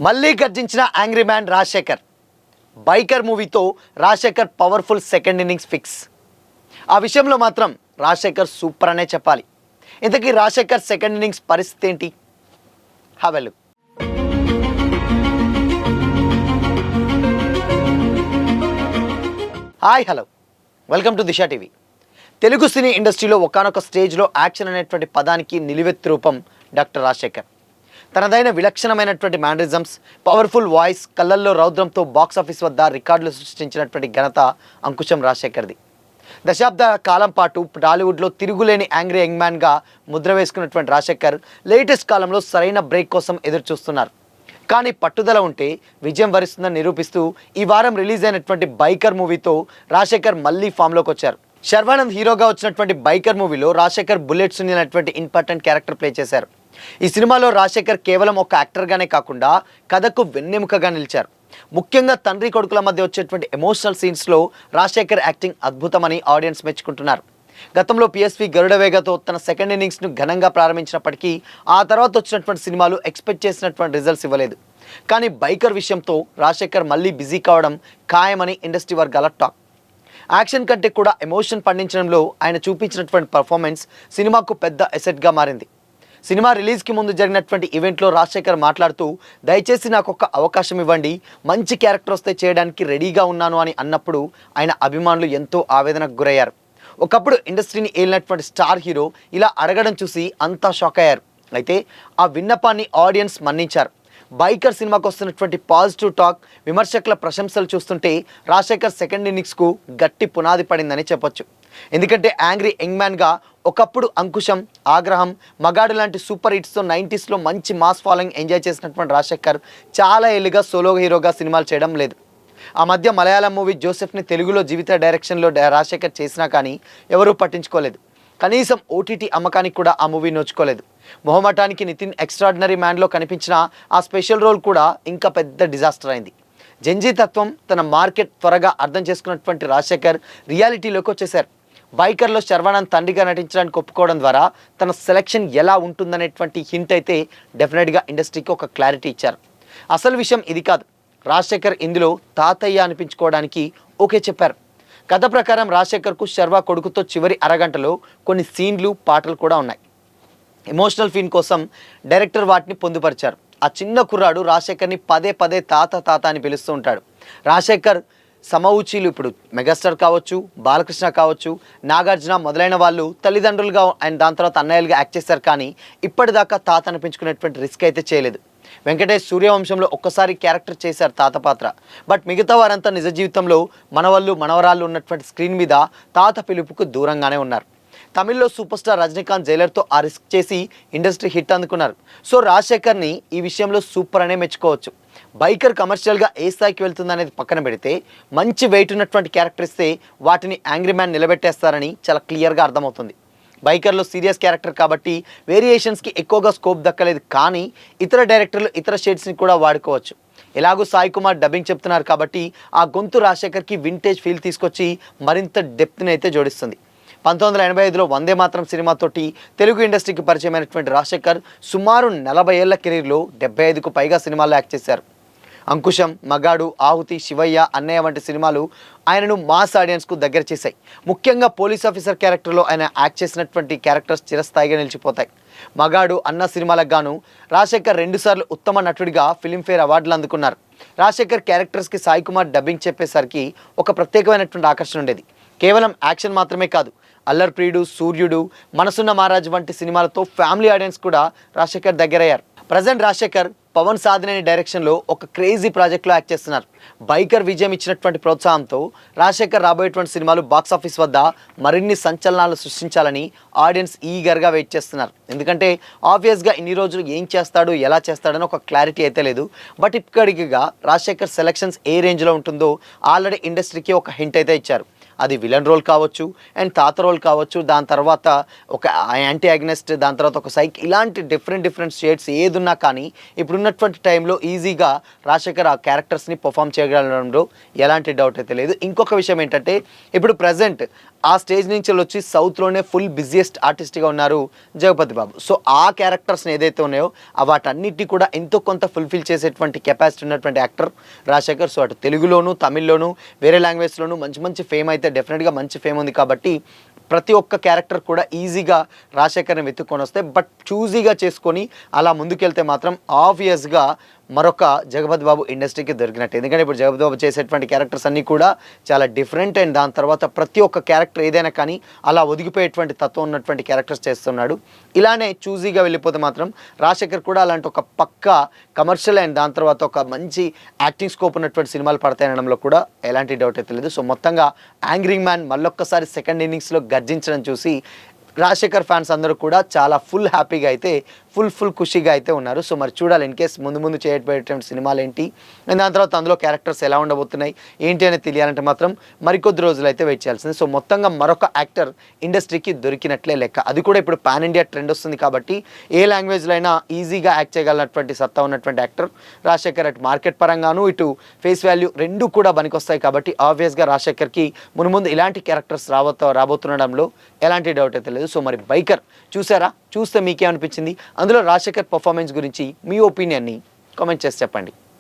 మళ్ళీ గర్జించిన angry man Rajasekhar. Biker మూవీతో Rajasekhar powerful second innings fix. ఆ విషయంలో మాత్రం రాజశేఖర్ సూపర్ అనే చెప్పాలి. ఇంతకీ రాజశేఖర్ సెకండ్ ఇన్నింగ్స్ పరిస్థితి ఏంటి? హవెలు. Hi, hello, welcome to Disha TV. Telugu cine ఇండస్ట్రీలో ఒకానొక స్టేజ్లో యాక్షన్ అనేటువంటి పదానికి నిలువెత్తు రూపం డాక్టర్ రాజశేఖర్. తనదైన విలక్షణమైనటువంటి మ్యానరిజమ్స్, పవర్ఫుల్ వాయిస్, కళ్ళల్లో రౌద్రంతో బాక్సాఫీస్ వద్ద రికార్డులు సృష్టించినటువంటి ఘనత అంకుశం రాజశేఖర్ది. దశాబ్ద కాలం పాటు టాలీవుడ్లో తిరుగులేని యాంగ్రీ యంగ్ మ్యాన్గా ముద్ర వేసుకున్నటువంటి రాజశేఖర్ లేటెస్ట్ కాలంలో సరైన బ్రేక్ కోసం ఎదురు చూస్తున్నారు. కానీ పట్టుదల ఉంటే విజయం వరిస్తుందని నిరూపిస్తూ ఈ వారం రిలీజ్ అయినటువంటి బైకర్ మూవీతో రాజశేఖర్ మళ్ళీ ఫామ్లోకి వచ్చారు. శర్వానంద్ హీరోగా వచ్చినటువంటి బైకర్ మూవీలో రాజశేఖర్ బుల్లెట్ సునీల్ అనేటువంటి ఇంపార్టెంట్ క్యారెక్టర్ ప్లే చేశారు. ఈ సినిమాలో రాజశేఖర్ కేవలం ఒక యాక్టర్గానే కాకుండా కథకు వెన్నెముకగా నిలిచారు. ముఖ్యంగా తండ్రి కొడుకుల మధ్య వచ్చేటువంటి ఎమోషనల్ సీన్స్లో రాజశేఖర్ యాక్టింగ్ అద్భుతమని ఆడియన్స్ మెచ్చుకుంటున్నారు. గతంలో పిఎస్వి గరుడవేగతో తన సెకండ్ ఇన్నింగ్స్ను ఘనంగా ప్రారంభించినప్పటికీ ఆ తర్వాత వచ్చినటువంటి సినిమాలు ఎక్స్పెక్ట్ చేసినటువంటి రిజల్ట్స్ ఇవ్వలేదు. కానీ బైకర్ విషయంతో రాజశేఖర్ మళ్ళీ బిజీ కావడం ఖాయమని ఇండస్ట్రీ వర్గాల టాక్. యాక్షన్ కంటే కూడా ఎమోషన్ పండించడంలో ఆయన చూపించినటువంటి పర్ఫార్మెన్స్ సినిమాకు పెద్ద ఎసెట్గా మారింది. సినిమా రిలీజ్కి ముందు జరిగినటువంటి ఈవెంట్లో రాజశేఖర్ మాట్లాడుతూ, దయచేసి నాకు ఒక అవకాశం ఇవ్వండి, మంచి క్యారెక్టర్ వస్తే చేయడానికి రెడీగా ఉన్నాను అని అన్నప్పుడు ఆయన అభిమానులు ఎంతో ఆవేదనకు గురయ్యారు. ఒకప్పుడు ఇండస్ట్రీని ఏలినటువంటి స్టార్ హీరో ఇలా అడగడం చూసి అంతా షాక్ అయ్యారు. అయితే ఆ విన్నపాన్ని ఆడియన్స్ మన్నించారు. బైకర్ సినిమాకు వస్తున్నటువంటి పాజిటివ్ టాక్, విమర్శకుల ప్రశంసలు చూస్తుంటే రాజశేఖర్ సెకండ్ ఇన్నింగ్స్కు గట్టి పునాది పడిందని చెప్పొచ్చు. ఎందుకంటే యాంగ్రీ యంగ్ మ్యాన్గా ఒకప్పుడు అంకుశం, ఆగ్రహం, మగాడు లాంటి సూపర్ హిట్స్తో 90స్లో మంచి మాస్ ఫాలోయింగ్ ఎంజాయ్ చేసినటువంటి రాజశేఖర్ చాలా ఏళ్ళుగా సోలో హీరోగా సినిమాలు చేయడం లేదు. ఆ మధ్య మలయాళం మూవీ జోసెఫ్ని తెలుగులో జీవిత డైరెక్షన్లో రాజశేఖర్ చేసినా కానీ ఎవరూ పట్టించుకోలేదు. కనీసం ఓటీటీ అమ్మకానికి కూడా ఆ మూవీ నోచుకోలేదు. మొహమాటానికి నితిన్ ఎక్స్ట్రాడినరీ మ్యాన్లో కనిపించిన ఆ స్పెషల్ రోల్ కూడా ఇంకా పెద్ద డిజాస్టర్ అయింది. జంజీ తత్వం, తన మార్కెట్ త్వరగా అర్థం చేసుకున్నటువంటి రాజశేఖర్ రియాలిటీలోకి వచ్చేశారు. బైకర్లో శర్వానంద్ తండ్రిగా నటించడానికి ఒప్పుకోవడం ద్వారా తన సెలెక్షన్ ఎలా ఉంటుందనేటువంటి హింట్ అయితే డెఫినెట్గా ఇండస్ట్రీకి ఒక క్లారిటీ ఇచ్చారు. అసలు విషయం ఇది కాదు. రాజశేఖర్ ఇందులో తాతయ్య అనిపించుకోవడానికి ఓకే చెప్పారు. కథ ప్రకారం రాజశేఖర్కు శర్వా కొడుకుతో చివరి అరగంటలో కొన్ని సీన్లు, పాటలు కూడా ఉన్నాయి. ఎమోషనల్ ఫీన్ కోసం డైరెక్టర్ వాటిని పొందుపరిచారు. ఆ చిన్న కుర్రాడు రాజశేఖర్ని పదే పదే తాత తాత అని పిలుస్తూ ఉంటాడు. రాజశేఖర్ సమవుచీలు ఇప్పుడు మెగాస్టార్ కావచ్చు, బాలకృష్ణ కావచ్చు, నాగార్జున మొదలైన వాళ్ళు తల్లిదండ్రులుగా అండ్ దాని తర్వాత అన్నయ్యలుగా యాక్ట్ చేశారు. కానీ ఇప్పటిదాకా తాత అనిపించుకునేటువంటి రిస్క్ అయితే చేయలేదు. వెంకటేష్ సూర్యవంశంలో ఒక్కసారి క్యారెక్టర్ చేశారు తాత పాత్ర. బట్ మిగతా వారంతా నిజ జీవితంలో మనవళ్ళు, మనవరాళ్ళు ఉన్నటువంటి స్క్రీన్ మీద తాత పిలుపుకు దూరంగానే ఉన్నారు. తమిళ్లో సూపర్ స్టార్ రజనీకాంత్ జైలర్తో ఆ రిస్క్ చేసి ఇండస్ట్రీ హిట్ అందుకున్నారు. సో రాజశేఖర్ని ఈ విషయంలో సూపర్ అనే మెచ్చుకోవచ్చు. బైకర్ కమర్షియల్గా ఏ స్థాయికి వెళ్తుందనేది పక్కన పెడితే మంచి వెయిట్ ఉన్నటువంటి క్యారెక్టర్ ఇస్తే వాటిని యాంగ్రీ మ్యాన్ నిలబెట్టేస్తారని చాలా క్లియర్గా అర్థమవుతుంది. బైకర్లో సీరియస్ క్యారెక్టర్ కాబట్టి వేరియేషన్స్కి ఎక్కువగా స్కోప్ దక్కలేదు. కానీ ఇతర డైరెక్టర్లు ఇతర షేడ్స్ని కూడా వాడుకోవచ్చు. ఎలాగో సాయి కుమార్ డబ్బింగ్ చెప్తున్నారు కాబట్టి ఆ గొంతు రాజశేఖర్కి వింటేజ్ ఫీల్ తీసుకొచ్చి మరింత డెప్త్ని అయితే జోడిస్తుంది. 1985లో వందే మాత్రం సినిమాతోటి తెలుగు ఇండస్ట్రీకి పరిచయమైనటువంటి రాజశేఖర్ సుమారు 40 ఏళ్ల కెరీర్లో 75కు పైగా సినిమాల్లో యాక్ట్ చేశారు. అంకుశం, మగాడు, ఆహుతి, శివయ్య, అన్నయ్య వంటి సినిమాలు ఆయనను మాస్ ఆడియన్స్కు దగ్గర చేశాయి. ముఖ్యంగా పోలీస్ ఆఫీసర్ క్యారెక్టర్లో ఆయన యాక్ట్ చేసినటువంటి క్యారెక్టర్స్ చిరస్థాయిగా నిలిచిపోతాయి. మగాడు, అన్న సినిమాలకు గాను రాజశేఖర్ 2 సార్లు ఉత్తమ నటుడిగా ఫిలింఫేర్ అవార్డులు అందుకున్నారు. రాజశేఖర్ క్యారెక్టర్స్కి సాయి కుమార్ డబ్బింగ్ చెప్పేసరికి ఒక ప్రత్యేకమైనటువంటి ఆకర్షణ ఉండేది. కేవలం యాక్షన్ మాత్రమే కాదు, అల్లర్ ప్రియుడు, సూర్యుడు, మనసున్న మహారాజ్ వంటి సినిమాలతో ఫ్యామిలీ ఆడియన్స్ కూడా రాజశేఖర్ దగ్గరయ్యారు. ప్రజెంట్ రాజశేఖర్ పవన్ సాధినేని డైరెక్షన్లో ఒక క్రేజీ ప్రాజెక్ట్లో యాక్ట్ చేస్తున్నారు. బైకర్ విజయం ఇచ్చినటువంటి ప్రోత్సాహంతో రాజశేఖర్ రాబోయేటువంటి సినిమాలు బాక్సాఫీస్ వద్ద మరిన్ని సంచలనాలు సృష్టించాలని ఆడియన్స్ ఈగర్గా వెయిట్ చేస్తున్నారు. ఎందుకంటే ఆబ్వియస్గా ఇన్ని రోజులు ఏం చేస్తాడు, ఎలా చేస్తాడని ఒక క్లారిటీ అయితే లేదు. బట్ ఇప్పటికిగా రాజశేఖర్ సెలెక్షన్స్ ఏ రేంజ్లో ఉంటుందో ఆల్రెడీ ఇండస్ట్రీకి ఒక హింట్ అయితే ఇచ్చారు. అది విలన్ రోల్ కావచ్చు, అండ్ తాత రోల్ కావచ్చు, దాని తర్వాత ఒక యాంటీ అగ్నెస్ట్, దాని తర్వాత ఒక సైక్, ఇలాంటి డిఫరెంట్ షేడ్స్ ఏదున్నా కానీ ఇప్పుడున్నటువంటి టైంలో ఈజీగా రాజశేఖర్ ఆ క్యారెక్టర్స్ని పర్ఫామ్ చేయగలడంలో ఎలాంటి డౌట్ అయితే లేదు. ఇంకొక విషయం ఏంటంటే ఇప్పుడు ప్రజెంట్ ఆ స్టేజ్ నుంచి వచ్చి సౌత్లోనే ఫుల్ బిజియెస్ట్ ఆర్టిస్ట్గా ఉన్నారు జగపతి బాబు. సో ఆ క్యారెక్టర్స్ని ఏదైతే ఉన్నాయో వాటన్నిటిని కూడా ఎంతో కొంత ఫుల్ఫిల్ చేసేటువంటి కెపాసిటీ ఉన్నటువంటి యాక్టర్ రాజశేఖర్. సో అటు తెలుగులోను, తమిళ్లోను, వేరే లాంగ్వేజ్లోను మంచి మంచి ఫేమ్ అయితే డెఫినెట్గా మంచి ఫేమ్ ఉంది కాబట్టి ప్రతి ఒక్క క్యారెక్టర్ కూడా ఈజీగా రాజశేఖర్ని వెతుక్కొని వస్తాయి. బట్ చూజీగా చేసుకొని అలా ముందుకెళ్తే మాత్రం ఆబ్వియస్గా మరొక జగపతి బాబు ఇండస్ట్రీకి దొరికినట్టు. ఎందుకంటే ఇప్పుడు జగపతి బాబు చేసేటువంటి క్యారెక్టర్స్ అన్నీ కూడా చాలా డిఫరెంట్ అండ్ దాని తర్వాత ప్రతి ఒక్క క్యారెక్టర్ ఏదైనా కానీ అలా ఒదిగిపోయేటువంటి తత్వం ఉన్నటువంటి క్యారెక్టర్స్ చేస్తున్నాడు. ఇలానే చూజీగా వెళ్ళిపోతే మాత్రం రాజశేఖర్ కూడా అలాంటి ఒక పక్క కమర్షియల్ అండ్ దాని తర్వాత ఒక మంచి యాక్టింగ్ స్కోప్ ఉన్నటువంటి సినిమాలు పడతాయనడంలో కూడా ఎలాంటి డౌట్ అయితే లేదు. సో మొత్తంగా యాంగ్రీ మ్యాన్ మళ్ళొక్కసారి సెకండ్ ఇన్నింగ్స్లో గర్జించడం చూసి రాజశేఖర్ ఫ్యాన్స్ అందరూ కూడా చాలా ఫుల్ హ్యాపీగా అయితే ఫుల్ ఖుషిగా అయితే ఉన్నారు. సో మరి చూడాలి ఇన్ కేస్ ముందు చేయబోయేటువంటి సినిమాలు ఏంటి అండ్ దాని తర్వాత అందులో క్యారెక్టర్స్ ఎలా ఉండబోతున్నాయి ఏంటి అనేది తెలియాలంటే మాత్రం మరికొద్ది రోజులు అయితే వెయిట్ చేయాల్సింది. సో మొత్తంగా మరొక యాక్టర్ ఇండస్ట్రీకి దొరికినట్లే లెక్క. అది కూడా ఇప్పుడు పాన్ ఇండియా ట్రెండ్ వస్తుంది కాబట్టి ఏ లాంగ్వేజ్లో అయినా ఈజీగా యాక్ట్ చేయగలిగినటువంటి సత్తా ఉన్నటువంటి యాక్టర్ రాజశేఖర్. అటు మార్కెట్ పరంగాను ఇటు ఫేస్ వాల్యూ రెండు కూడా పనికొస్తాయి కాబట్టి ఆబ్వియస్గా రాజశేఖర్కి ముందు ఇలాంటి క్యారెక్టర్స్ రాబోతుండడంలో ఎలాంటి డౌట్ అయితే లేదు. సో మరి బైకర్ చూసారా? చూస్తే మీకేమనిపించింది? అందులో రాజశేఖర్ పర్ఫార్మెన్స్ గురించి మీ ఒపీనియన్ని కామెంట్ చేసి చెప్పండి.